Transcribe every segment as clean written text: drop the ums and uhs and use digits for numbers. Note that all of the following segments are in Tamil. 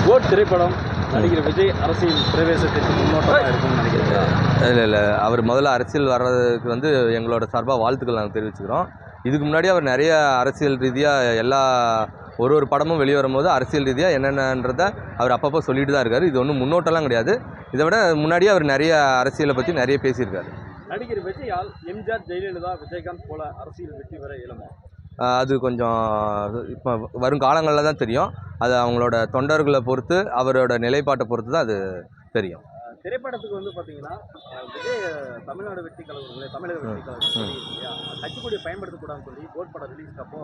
கோட் திரைப்படம் நடிகர் விஜய் அரசியல் பிரவேசத்திற்கு முன்னோட்டமாக இருக்கும்னு நினைக்கிறீங்களா? இல்லை அவர் முதல்ல அரசியல் வர்றதுக்கு வந்து எங்களோட சார்பாக வாழ்த்துக்கள் நாங்கள் தெரிவிச்சுக்கிறோம். இதுக்கு முன்னாடி அவர் நிறைய அரசியல் ரீதியாக எல்லா ஒரு படமும் வெளியே வரும்போது அரசியல் ரீதியாக என்னென்னன்றதை அவர் அப்பப்போ சொல்லிட்டு தான் இருக்கார். இது ஒன்றும் முன்னோட்டம்லாம் கிடையாது. இதை விட முன்னாடியே அவர் நிறைய அரசியலை பற்றி நிறைய பேசியிருக்காரு. நடிகர் விஜயால் எம்ஜிஆர், ஜெயலலிதா, விஜயகாந்த் போல அரசியல் வெற்றி பெற இயலுமா? அது கொஞ்சம் இப்போ வரும் காலங்களில் தான் தெரியும். அது அவங்களோட தொண்டர்களை பொறுத்து, அவரோட நிலைப்பாட்டை பொறுத்து தான் அது தெரியும். திரைப்படத்துக்கு வந்து பார்த்தீங்கன்னா விஜய் தமிழ்நாடு வெற்றி கழகம், தமிழக வெற்றி கழகம் கட்சிக்கொடியை பயன்படுத்தக்கூடாதுன்னு சொல்லி கோட் படம் ரிலீஸ்க்கு அப்போ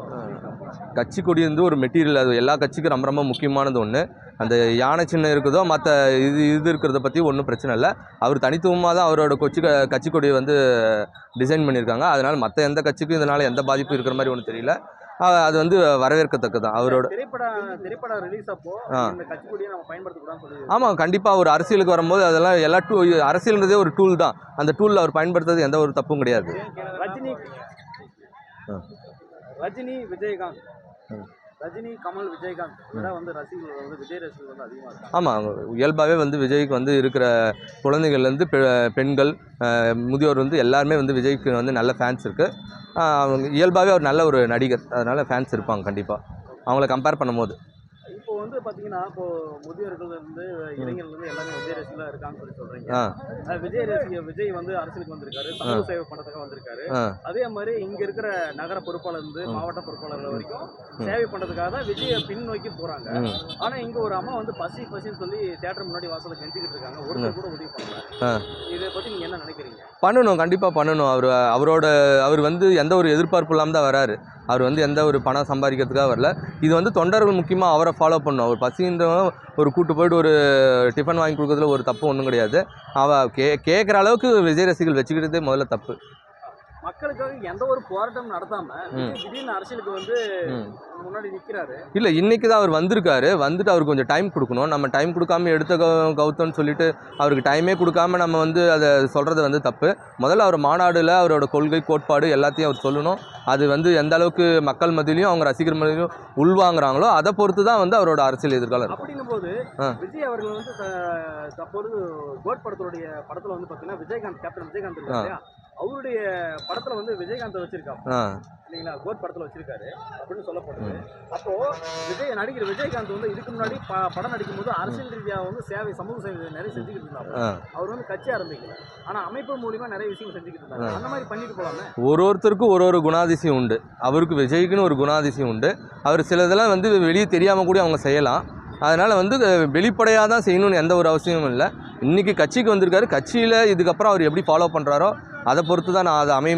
கட்சிக்கொடி வந்து ஒரு மெட்டீரியல், அது எல்லா கட்சிக்கும் ரொம்ப ரொம்ப முக்கியமானது ஒன்று. அந்த யானை சின்னம் இருக்குதோ மற்ற இது இருக்கிறத பற்றி ஒன்றும் பிரச்சனை இல்லை. அவர் தனித்துவமாக தான் அவரோட கட்சிக்கொடியை வந்து டிசைன் பண்ணியிருக்காங்க. அதனால் மற்ற எந்த கட்சிக்கும் இதனால் எந்த பாதிப்பும் இருக்கிற மாதிரி ஒன்றும் தெரியல. அது வந்து வரவேற்கத்தக்கது தான். அவரோட திரைப்படம் ரிலீஸ் அப்போ இந்த கட்சிக்கொடியை நம்ம பயன்படுத்தக்கூடாதுன்னு சொல்லி. ஆமாம், கண்டிப்பாக ஒரு அரசியலுக்கு வரும்போது அதெல்லாம் எல்லா அரசியல்ன்றதே ஒரு டூல் தான். அந்த டூலில் அவர் பயன்படுத்துறது எந்த ஒரு தப்பும் கிடையாது. ரஜினி விஜயகாந்த், ரஜினி கமல் விஜயகாந்த் விட வந்து ரசிகர்கள் வந்து விஜய் ரசிகர்கள் வந்து அதிகமாக இருக்காங்க. ஆமாம், இயல்பாகவே வந்து விஜய்க்கு வந்து இருக்கிற குழந்தைகள்லேருந்து பெண்கள், முதியோர் வந்து எல்லாருமே வந்து விஜய்க்கு வந்து நல்ல ஃபேன்ஸ் இருக்குது. அவங்க இயல்பாகவே அவர் நல்ல ஒரு நடிகர், அதனால் ஃபேன்ஸ் இருப்பாங்க கண்டிப்பாக அவங்கள கம்பேர் பண்ணும்போது. இப்போ வந்து பார்த்தீங்கன்னா இப்போ முதியோர்கள் இருந்து இளைஞர்கள் இருந்து எல்லாமே விஜய் ரசிகர்களாக இருக்கான்னு சொல்லி சொல்கிறீங்க. விஜய் வந்து அரசியலுக்கு வந்திருக்காரு, சமூக சேவை பண்றதுக்காக வந்திருக்காரு. அதே மாதிரி இங்க இருக்கிற நகர பொறுப்பாளர் இருந்து மாவட்ட பொறுப்பாளர் வரைக்கும் சேவை பண்றதுக்காக தான் விஜயை பின் நோக்கி போறாங்க. ஆனா இங்க ஒரு அம்மா வந்து பசின்னு சொல்லி தியேட்டர் முன்னாடி வாசலை கெஞ்சிக்கிட்டு இருக்காங்க. ஒருத்தர் கூட உதவி பண்ணல. இதை பத்தி நீங்க என்ன நினைக்கிறீங்க? பண்ணணும், கண்டிப்பாக பண்ணணும். அவர் வந்து எந்த ஒரு எதிர்பார்ப்பு இல்லாமல் தான் வராரு. அவர் வந்து எந்த ஒரு பணம் சம்பாதிக்கிறதுக்காக வரல. இது வந்து தொண்டர்கள் முக்கியமாக அவரை ஃபாலோ பண்ணணும். அவர் பசின்றவங்க ஒரு கூட்டு போயிட்டு ஒரு டிஃபன் வாங்கி கொடுக்குறதுல ஒரு தப்பு ஒன்றும் கிடையாது. கேட்குற அளவுக்கு விஜய் ரசிகர்கள் வச்சுக்கிட்டதே முதல்ல தப்பு. மக்களுக்காக எந்த ஒரு போராட்டம் நடத்தாம திடீர்னு அரசியலுக்கு வந்து முன்னாடி நிற்கிறாரு. இல்லை, இன்னைக்கு தான் அவர் வந்திருக்காரு. வந்துட்டு அவருக்கு கொஞ்சம் டைம் கொடுக்கணும். நம்ம டைம் கொடுக்காம எடுத்த கௌத்தம்னு சொல்லிட்டு அவருக்கு டைமே கொடுக்காம நம்ம வந்து அதை சொல்கிறது வந்து தப்பு. முதல்ல அவர் மாநாடில் அவரோட கொள்கை கோட்பாடு எல்லாத்தையும் அவர் சொல்லணும். அது வந்து எந்த அளவுக்கு மக்கள் மத்தியிலையும் அவங்க ரசிகர் மத்தியிலையும் உள்வாங்குறாங்களோ அதை பொறுத்து தான் வந்து அவரோட அரசியல் எதிர்காலம் இருக்கும். அப்படிங்கும் போது விஜய் அவர்கள் வந்து தற்போது கோட் படத்துடைய படத்தில் வந்து பார்த்தீங்கன்னா விஜயகாந்த், கேப்டன் விஜயகாந்த் இருக்காரு. அவருடைய படத்துல வந்து விஜயகாந்த் வச்சிருக்காங்க இல்லைங்களா, கோட் படத்துல வச்சிருக்காரு அப்படின்னு சொல்லப்படுது. அப்போ நடிகர் விஜயகாந்த் வந்து இதுக்கு முன்னாடி படம் நடிக்கும் போது அரசியல் ரீதியாக வந்து சமூக சேவை நிறைய செஞ்சுக்கிட்டு இருந்தாங்க. அவர் வந்து கட்சி ஆரம்பிக்கல, ஆனா அமைப்பு மூலியமா நிறைய விஷயம் செஞ்சுக்கிட்டு இருந்தாங்க. அந்த மாதிரி பண்ணிட்டு போலாமே. ஒருத்தருக்கும் ஒரு குணாதிசயம் உண்டு. அவருக்கு விஜய்க்குன்னு ஒரு குணாதிசயம் உண்டு. அவர் சிலதெல்லாம் வந்து வெளியே தெரியாம கூட அவங்க செய்யலாம். அதனால் வந்து வெளிப்படையாக தான் செய்யணும்னு எந்த ஒரு அவசியமும் இல்லை. இன்றைக்கி கட்சிக்கு வந்திருக்காரு. கட்சியில் இதுக்கப்புறம் அவர் எப்படி ஃபாலோ பண்ணுறாரோ அதை பொறுத்து தான் நான் அதை